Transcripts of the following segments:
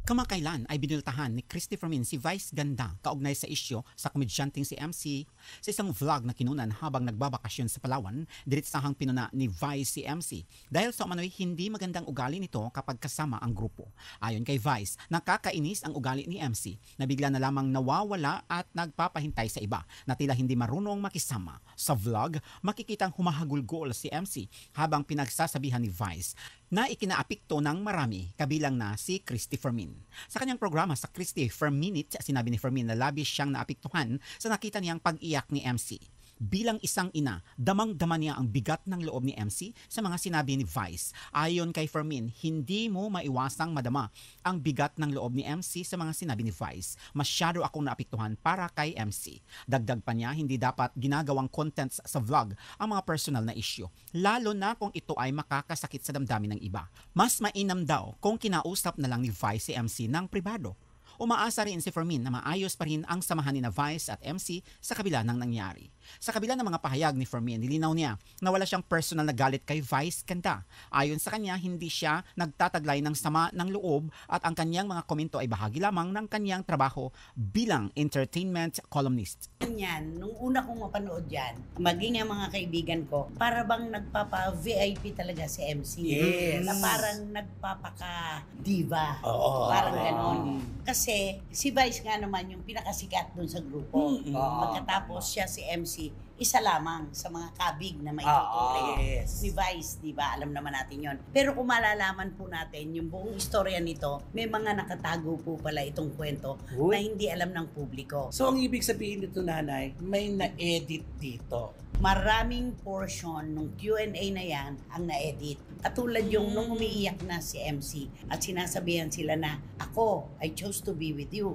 Kamakailan ay binultahan ni Christopher Min si Vice Ganda kaugnay sa isyo sa komedyanteng si MC sa isang vlog na kinunan habang nagbabakasyon sa Palawan, diretsahang pinuna ni Vice si MC dahil sa umano'y hindi magandang ugali nito kapag kasama ang grupo. Ayon kay Vice, nakakainis ang ugali ni MC na bigla na lamang nawawala at nagpapahintay sa iba na tila hindi marunong makisama. Sa vlog, makikitang humahagulgol si MC habang pinagsasabihan ni Vice na ikinaapikto ng marami, kabilang na si Christopher Min. Sa kanyang programa sa Christopher Minute, sinabi ni Fermin na labis siyang naapiktuhan sa nakita niyang pag-iyak ni MC. Bilang isang ina, damang-dama niya ang bigat ng loob ni MC sa mga sinabi ni Vice. Ayon kay Fermin, hindi mo maiwasang madama ang bigat ng loob ni MC sa mga sinabi ni Vice. Masyado akong naapektuhan para kay MC. Dagdag pa niya, hindi dapat ginagawang contents sa vlog ang mga personal na issue, lalo na kung ito ay makakasakit sa damdamin ng iba. Mas mainam daw kung kinausap na lang ni Vice si MC ng pribado. Umaasa rin si Fermin na maayos pa rin ang samahan ni na Vice at MC sa kabila ng nangyari. Sa kabila ng mga pahayag ni Fermin, nilinaw niya na wala siyang personal na galit kay Vice Ganda. Ayon sa kanya, hindi siya nagtataglay ng sama ng loob at ang kanyang mga komento ay bahagi lamang ng kanyang trabaho bilang entertainment columnist. Yan, nung una kong mapanood yan, maging ang mga kaibigan ko, para bang nagpapa-VIP talaga si MC. Yes. Na parang nagpapaka-diva. Oo. Parang ganon. Kasi si Vice nga naman yung pinakasikat dun sa grupo. Pagkatapos siya si MC, isa lamang sa mga kabig na may tutuloy. Yes. Ni Vice, di ba? Alam naman natin yon. Pero kung malalaman po natin yung buong istorya nito, may mga nakatago po pala itong kwento na hindi alam ng publiko. So, ang ibig sabihin nito, nanay, may na-edit dito. Maraming portion ng Q&A na yan ang na-edit. Katulad yung nung umiiyak na si MC at sinasabihan sila na, ako, I chose to be with you.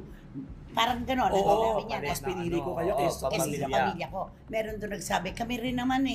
Parang gano'n. Oo, niya, mas pinili ko kayo kaysa sa pamilya ko. Meron doon nagsabi, kami rin naman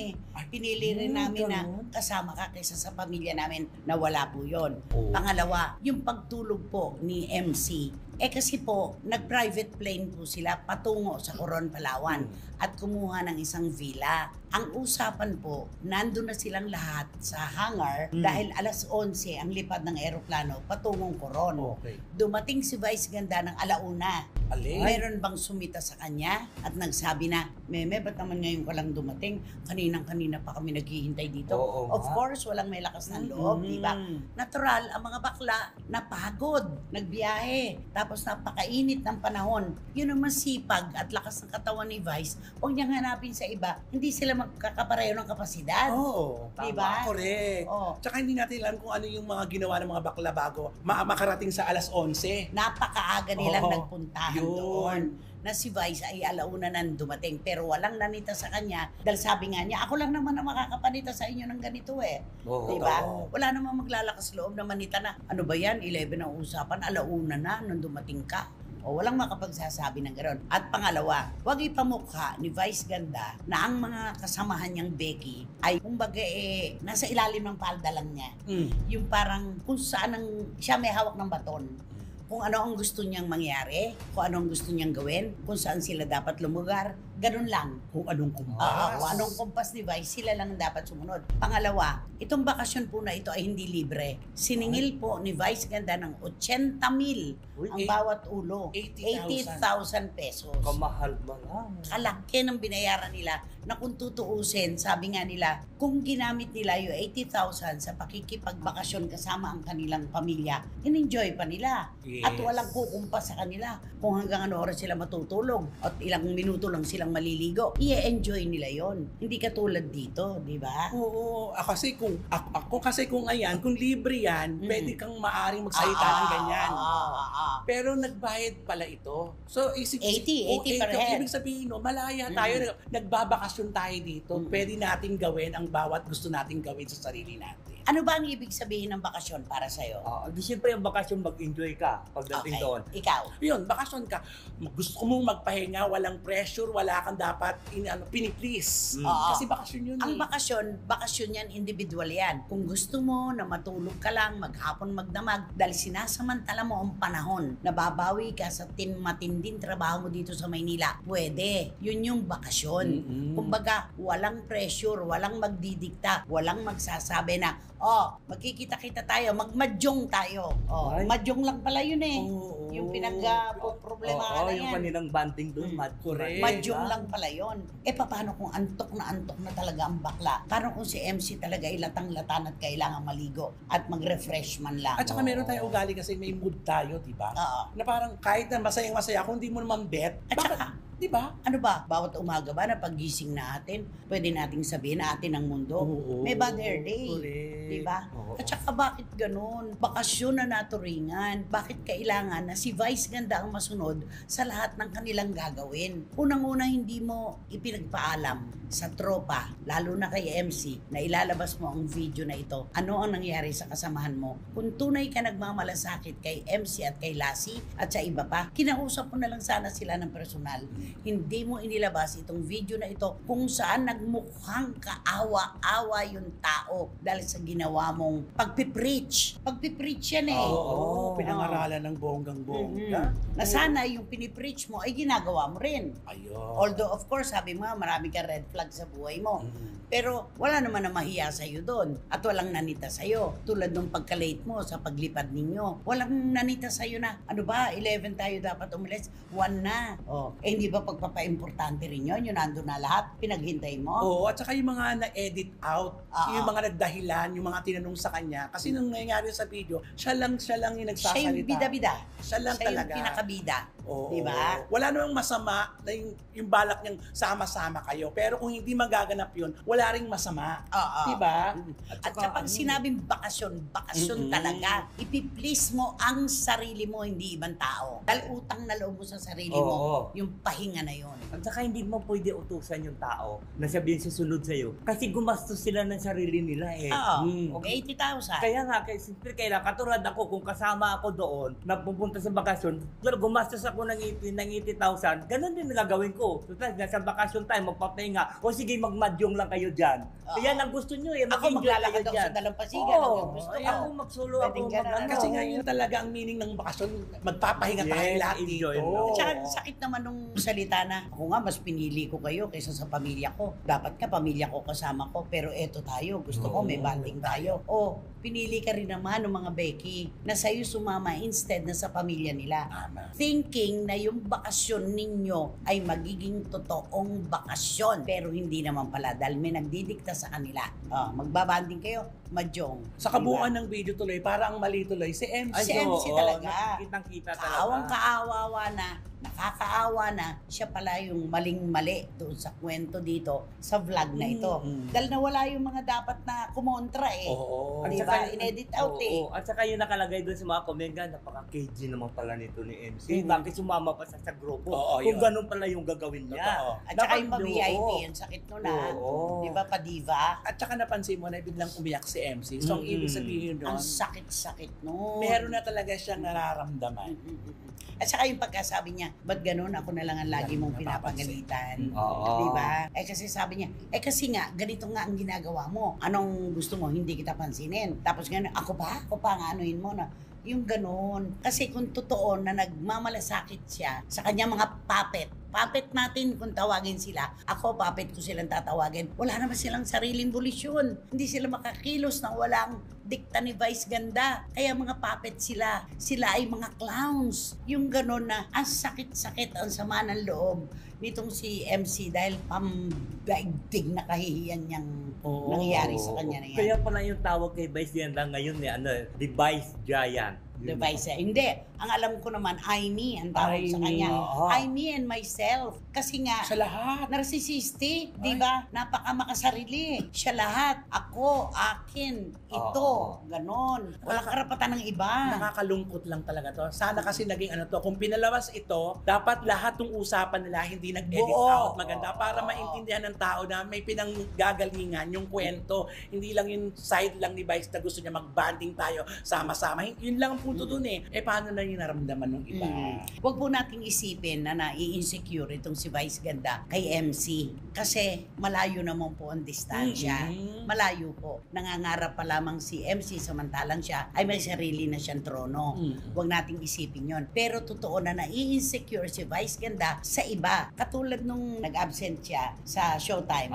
pinili rin namin na kasama ka kaysa sa pamilya namin na wala po yun. Pangalawa, yung pagtulog po ni MC, kasi po, nag-private plane po sila patungo sa Coron, Palawan at kumuha ng isang villa. Ang usapan po, nandun na silang lahat sa hangar dahil alas 11 ang lipad ng eroplano patungong Coron. Okay. Dumating si Vice Ganda ng alauna. Alin? Meron bang sumita sa kanya at nagsabi na, Meme, ba't naman ngayon ka lang dumating? Kaninang-kanina pa kami naghihintay dito. Of course, walang may lakas ng loob, di ba? Natural, ang mga bakla, napagod, nagbiyahe, tapos napakainit ng panahon. Yun ang masipag at lakas ng katawan ni Vice. Huwag niyang hanapin sa iba, hindi sila magkakapareho ng kapasidad. Oo, diba? Correct. Tsaka hindi natin alam kung ano yung mga ginawa ng mga bakla bago makarating sa alas 11. Napakaaga nilang nagpuntahan doon na si Vice ay alauna nang dumating pero walang nanita sa kanya dahil sabi nga niya, ako lang naman ang makakapanita sa inyo ng ganito diba? Wala namang maglalakas loob na manita na, ano ba yan, 11 ang usapan, alauna na nung dumating ka. Walang makapagsasabi ng gano'n. At pangalawa, huwag ipamukha ni Vice Ganda na ang mga kasamahan niyang Becky ay kumbaga nasa ilalim ng palda lang niya. Yung parang kung saan siya may hawak ng baton. Kung ano ang gusto niyang mangyari, kung ano ang gusto niyang gawin, kung saan sila dapat lumugar, ganun lang. Kung anong kumpas. Kung anong kumpas ni Vice, sila lang dapat sumunod. Pangalawa, itong bakasyon po na ito ay hindi libre. Siningil po ni Vice Ganda ng 80,000 ang bawat ulo. 80,000 pesos. Kamahal ba lang? Kalaki ng binayaran nila na kung tutuusin, sabi nga nila, kung ginamit nila yung 80,000 sa pakikipagbakasyon kasama ang kanilang pamilya, in-enjoy pa nila. Yes. At walang kukumpas sa kanila kung hanggang ano oras sila matutulog at ilang minuto lang silang maliligo. I-enjoy nila yon. Hindi katulad dito, di ba? Oo, ako kasi kung ayan, kung libre yan, pwede kang maaring magsalita ng ganyan. Pero nagbayad pala ito. So, 80 per head. Ibig sabihin, malaya tayo, nagbabakasyon tayo dito. Pwede natin gawin ang bawat gusto natin gawin sa sarili natin. Ano ba ang ibig sabihin ng bakasyon para sa'yo? Di siyempre yung bakasyon mag-enjoy ka pagdating doon. Ikaw? Yun, bakasyon ka. Gusto mong magpahinga, walang pressure, wala wala kang dapat piniplease. Kasi bakasyon yun Ang bakasyon yan, individual yan. Kung gusto mo na matulog ka lang, maghapon magdamag, dahil sinasamantala mo ang panahon, nababawi ka sa matinding trabaho mo dito sa Maynila, pwede. Yun yung bakasyon. Kumbaga, walang pressure, walang magdidikta, walang magsasabi na, magkikita-kita tayo, magmadyong tayo. Madyong lang pala yun eh. Yung problema na yan. Yung kanilang banding doon, Madyong lang pala yun. Paano kung antok na talaga ang bakla? Paano kung si MC talaga ilatang-latan at kailangan maligo at mag-refresh man lang? At saka meron tayong ugali kasi may mood tayo, di ba? Na parang kahit na masayang-masaya, kung di mo naman bet, At saka, di ba? ano ba? Bawat umaga ba na paggising natin, pwede nating sabihin na atin ang mundo. May bad hair day. Di ba? At saka bakit ganun? Bakasyon na naturingan. Bakit kailangan na si Vice Ganda ang masunod sa lahat ng kanilang gagawin? Unang-una, hindi mo ipinagpaalam sa tropa, lalo na kay MC, na ilalabas mo ang video na ito. Ano ang nangyari sa kasamahan mo? Kung tunay ka nagmamalasakit kay MC at kay Lassie at sa iba pa, kinausap mo na lang sana sila ng personal. Hindi mo inilabas itong video na ito kung saan nagmukhang kaawa-awa yung tao dahil sa ginawa mong pagpipreach. Pagpipreach yan eh. Pinangaralan ng bonggang-bongga. Na sana yung pinipreach mo ay ginagawa mo rin. Ayun. Although of course, sabi mo, marami ka red flag sa buhay mo. Pero wala naman na mahiya sa'yo doon. At walang nanita sa'yo. Tulad nung pagka-late mo sa paglipad ninyo. Walang nanita sa'yo na, ano ba, 11 tayo dapat umalis? 1 na. Hindi ba pagpapa-importante rin yun? Yung nandun na lahat, pinaghintay mo? Oo, at saka yung mga na-edit out, yung mga nagdahilan, yung mga tinanong sa kanya. Kasi nung nangyayari sa video, siya lang yung nagsasalita. Siya yung bida-bida. Siya lang talaga. Siya yung pinakabida. Oo. Diba? Wala namang masama na yung balak niyang sama-sama kayo. Pero kung hindi magaganap yun, wala ring masama. Diba? At kapag sinabing bakasyon talaga, ipiplease mo ang sarili mo, hindi ibang tao. Dahil utang na loob mo sa sarili mo, yung pahinga na yun. At saka hindi mo pwede utusan yung tao na sabihin susunod sa'yo. Kasi gumastos sila ng sarili nila eh. Okay, 80,000. Kaya nga, siyempre kailangan, katulad ako, kung kasama ako doon, na pupunta sa bakasyon, gumastos ako ng 80,000, ganun din gagawin ko. So, nasa bakasyon tayo, magpapahinga, o sige, magmadyong lang kayo dyan. Yan ang gusto nyo eh, ako mag-enjoy kayo maglalakad ako dyan. sa dalampasigan. Ang gusto ko. Ako magsolo ako. Pwedeng ganun. Kasi ngayon talaga ang meaning ng bakasyon, magpapahinga tayo lahat dito. enjoy mo. At saka sakit naman nung salita na, ako nga mas pinili ko kayo kaysa sa pamilya ko. Dapat ka pamilya ko kasama ko, pero eto tayo, gusto ko may banding tayo. Pinili ka rin naman ng mga Becky na sa'yo sumama instead na sa pamilya nila. Thinking na yung bakasyon ninyo ay magiging totoong bakasyon, pero hindi naman pala dahil may nagdidikta sa kanila. Magbabanding kayo, madyong. Sa kabuuan ng video tuloy, parang mali tuloy si MC. Si MC talaga. Kitang-kita talaga. Kaawang kaawawa na, nakakaawa na, siya pala yung maling-mali doon sa kwento dito, sa vlog na ito. Dahil nawala yung mga dapat na kumontra eh. Oo. Di ba? In-edit out eh. At saka yung nakalagay doon sa mga comment, napaka-KG naman pala nito ni MC. Bakit sumama pa sa grupo? Kung ganun pala yung gagawin niya. At saka yung pa-VIP, yung sakit nun na. Di ba, pa-diva? At saka napansin mo na biglang umiyak si MC. So, ang ibig sabihin nun, Ang sakit-sakit nun. meron na talaga siyang nararamdaman. At saka yung pagkasabi niya, ba't ganun ako na lang ang lagi mong pinapagalitan? Di ba? Kasi sabi niya, kasi nga, ganito nga ang ginagawa mo. Anong gusto mo? Hindi kita pansinin. Tapos gano'n, ako pa nga anuhin mo na. Yung ganun. Kasi kung totoo na nagmamalasakit siya sa kanya mga puppet natin kung tawagin sila. Ako, puppet ko silang tatawagin. Wala naman silang sariling bulisyon. Hindi sila makakilos nang walang dikta ni Vice Ganda. Kaya mga puppet sila. Sila ay mga clowns. Yung ganun na ang sakit-sakit, ang sama ng loob nitong si MC dahil pamdaigdig na kahihiyan niyang nangyayari sa kanya na yan. Kaya pala yung tawag kay Vice Ganda ngayon the Vice Giant. The Vice. Hindi. Ang alam ko naman, I me ang tawag sa kanya. I me and myself. Kasi nga, Sa lahat. narcissistic, di ba? Napaka makasarili. Siya lahat. Ako, akin, ito. Ganon. Walang karapatan ng iba. Nakakalungkot lang talaga to. Sana kasi naging kung pinalawas ito, dapat lahat ng usapan nila hindi nag-edit out maganda para maintindihan ng tao na may pinanggagalingan yung kwento. Hindi lang yung side lang ni Vice na gusto niya mag-banding tayo sama-sama. Yun lang ang punto dun eh. Paano na yung naramdaman ng iba? Huwag po nating isipin na nai-insecure itong si Vice Ganda kay MC. Kasi malayo naman po ang distansya. Malayo po. Nangangarap pa lamang si MC samantalang siya ay may sarili na siyang trono. Huwag nating isipin yon. Pero totoo na nai-insecure si Vice Ganda sa iba. Katulad nung nag-absent siya sa Showtime.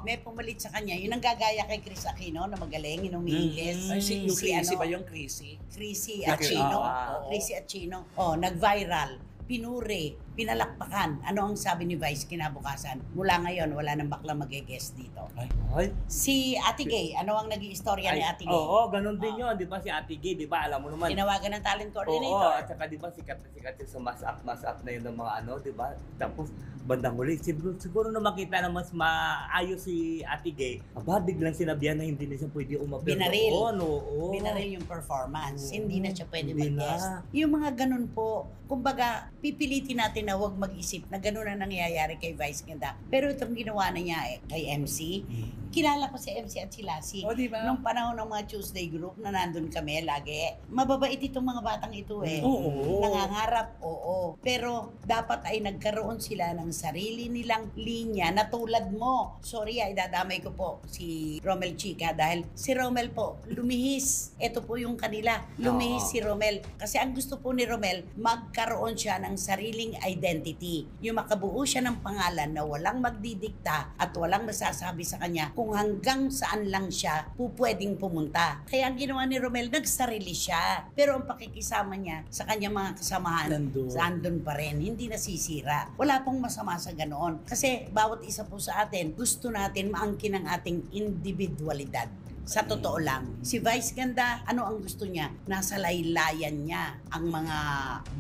May pumalit sa kanya. Yun ang gagaya kay Chris Aquino na magaling, inumiilis. Ay, yung Chrissy ba yung Chrissy? Chrissy Aquino. Chrissy Aquino. nag-viral, pinuri, pinalakpakan. Ano ang sabi ni Vice kinabukasan? Mula ngayon, wala nang bakla mag-guest dito. Ay. Si Ate Gay, ano ang naging istorya ni Ate Gay? Oo, ganun din yun. Di ba si Ate Gay, di ba? Alam mo naman. Tinawagan ng talent Oo, coordinator. at saka di ba sikat yung sa mas up na yun ng mga di ba? Tapos bandang huli, siguro na makita na mas maayos si Ate Gay, biglang sinabihan na hindi na siya pwede umapir. Binaril. Oo. Binaril yung performance. Hindi na siya pwede Hindi mag-guest. na. Yung mga ganun po, kumbaga, pipilitin natin na huwag mag-isip na ganun na nangyayari kay Vice Ganda. Pero itong ginawa na niya kay MC, kilala ko si MC at si Lassie. O, diba? Nung panahon ng mga Tuesday group na nandun kami lagi, mababait itong mga batang ito eh. Oo. Nangangarap, oo. Pero dapat ay nagkaroon sila ng sarili nilang linya na tulad mo. Sorry, idadamay ko po si Romel Chica dahil si Romel po, lumihis. Ito po yung kanila. Lumihis si Romel. Kasi ang gusto po ni Romel, magkaroon siya ng sariling identity. Yung makabuo siya ng pangalan na walang magdidikta at walang masasabi sa kanya kung hanggang saan lang siya pwedeng pumunta. Kaya ang ginawa ni Romel, nagsarili siya. Pero ang pakikisama niya sa kanyang mga kasamahan, nandun pa rin. Hindi nasisira. Wala pong masama sa ganoon. Kasi bawat isa po sa atin, gusto natin maangkin ang ating individualidad. Sa totoo lang, si Vice Ganda, ano ang gusto niya? Nasa laylayan niya ang mga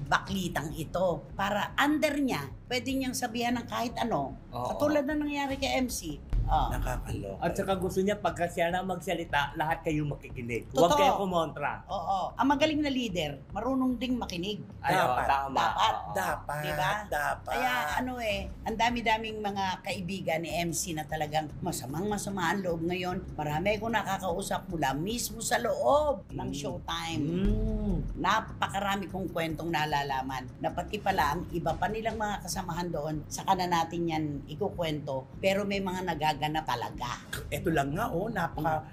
baklitang ito. Para under niya, pwede niyang sabihan ng kahit ano. Katulad na nangyari kay MC. Nakakaloka. At saka gusto niya pagka siya na magsalita, lahat kayo makikinig. Totoo. Huwag kayo kumontra. Oo. Ang magaling na leader, marunong ding makinig. Ay, Dapat. tama. Dapat. Diba? Dapat. Kaya ang dami-daming mga kaibigan ni MC na talagang masama ang loob ngayon. Marami akong nakakausap mula mismo sa loob ng Showtime. Napakarami kong kwentong nalalaman na pati pala ang iba pa nilang mga kasamahan doon, saka na natin yan ikukwento. Pero may mga nagaganap talaga. Ito lang nga,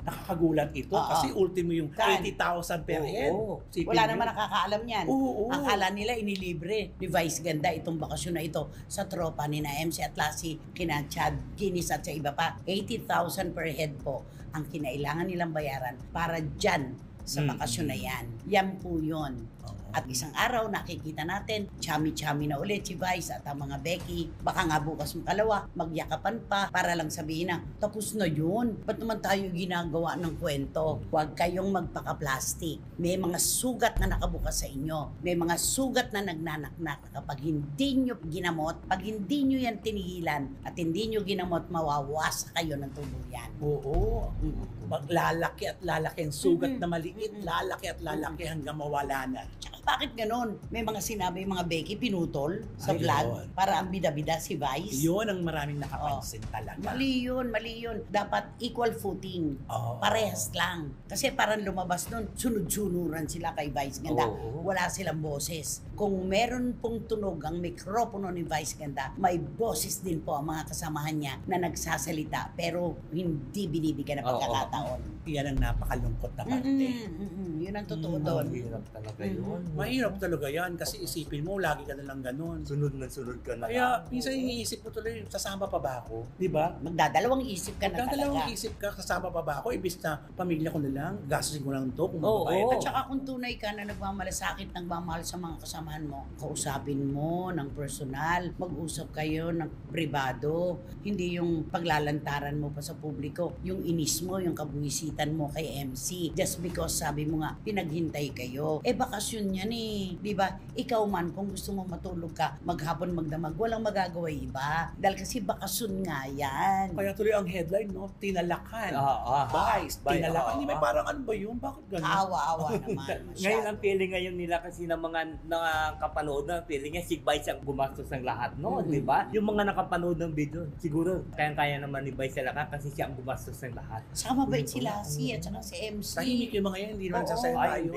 nakakagulat ito. Kasi ultimo yung 80,000 per head. Wala naman nakakaalam yan. Oo. Akala nila inilibre ni Vice Ganda itong bakasyon na ito sa tropa ni na MC at Lassie, kina Chad, Guinness at sa iba pa. 80,000 per head po ang kinailangan nilang bayaran para dyan sa bakasyon na yan. Yan po yun. At isang araw, nakikita natin, chami-chami na ulit si Vice at ang mga Becky. Baka nga bukas makalawa, magyakapan pa para lang sabihin na, tapos na yun. Ba't naman tayo ginagawa ng kwento? Huwag kayong magpaka-plastic. May mga sugat na nakabukas sa inyo. May mga sugat na nagnanaknak. Kapag hindi nyo ginamot, pag hindi nyo yan tinigilan at hindi nyo ginamot, mawawasa kayo ng tuluyan. Oo. Lalaki at lalaki ang sugat na maliit. Lalaki at lalaki hanggang mawala na. Tsaka bakit ganon? May mga sinabi, mga Becky, pinutol sa Ay, vlog yun. para ang bida-bida si Vice. Yun ang maraming nakapansin talaga. Mali yun. Dapat equal footing. Parehas lang. Kasi parang lumabas nun, sunod-sunuran sila kay Vice Ganda. Wala silang boses. Kung meron pong tunog ang mikropono ni Vice Ganda, may boses din po ang mga kasamahan niya na nagsasalita pero hindi binibigyan ng pagkakataon. Yan ang napakalungkot na parte. Yun ang totoo doon. Mahirap talaga yun. Mahirap talaga yan kasi isipin mo, lagi ka na lang ganun. Sunod ka na. Kaya minsan iniisip ko tuloy, sasama pa ba ako? Di ba? Magdadalawang isip ka na talaga. Magdadalawang isip ka, kasama pa ba ako? Ibis na pamilya ko na lang, gastusin ko lang to kung magbabayad. At saka kung tunay ka na nagmamalasakit, nagmamahal sa mga kasamahan mo, kausapin mo ng personal, mag-usap kayo ng pribado, hindi yung paglalantaran mo pa sa publiko, yung inis mo, yung kabuwisitan mo kay MC, just because sabi mo nga, pinaghintay kayo. Bakasyon niya yan eh. Di ba? Ikaw man, kung gusto mo matulog ka, maghapon magdamag, walang magagawa iba. Dahil kasi bakasyon nga yan. Kaya tuloy ang headline, no? Tinalakan. Vice, tinalakan. Hindi, may parang ano ba yun? Bakit ganun? Kaawa-awa naman. Ngayon ang feeling ngayon nila kasi ng mga nakapanood na feeling niya si Vice ang gumastos ng lahat noon, di ba? Yung mga nakapanood ng video, siguro kaya naman ni Vice talaga kasi siya ang gumastos ng lahat. Saka mabait sila si at saka si MC. Tahimik yung mga yan, hindi naman sasalita yun.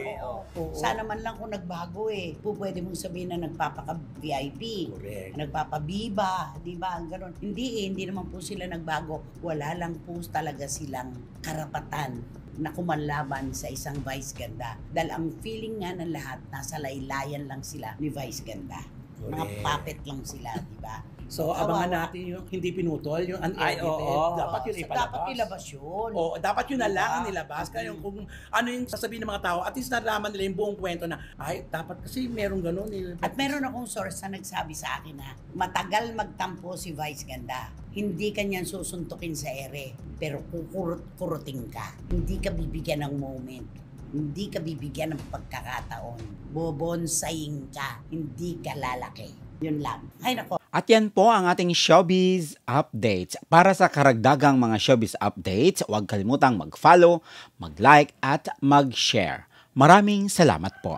Sana man lang kung nagbago eh. Pwede mong sabihin na nagpapaka-VIP. Correct. Nagpapabiba, di ba? Ganon. Hindi naman po sila nagbago. Wala lang po talaga silang karapatan na kumanlaban sa isang Vice Ganda. Dahil ang feeling nga ng lahat, nasa laylayan lang sila ni Vice Ganda. Mga puppet lang sila, di ba? So, abangan natin yung hindi pinutol, yung unedited. Dapat yun ipalabas. Dapat ilabas yun. Oo, dapat yun na lang ang nilabas. Kaya kung ano yung sasabihin ng mga tao, at least nalaman nila yung buong kwento na, ay, dapat kasi meron ganun. At meron akong source na nagsabi sa akin na matagal magtampo si Vice Ganda. Hindi kanyan susuntukin sa ere, pero kukurut-kurutin ka. Hindi ka bibigyan ng moment. Hindi ka bibigyan ng pagkakataon. Bobonsayin ka. Hindi ka lalaki. Yun lang. Ay nako. At yan po ang ating showbiz updates. Para sa karagdagang mga showbiz updates, huwag kalimutang mag-follow, mag-like at mag-share. Maraming salamat po.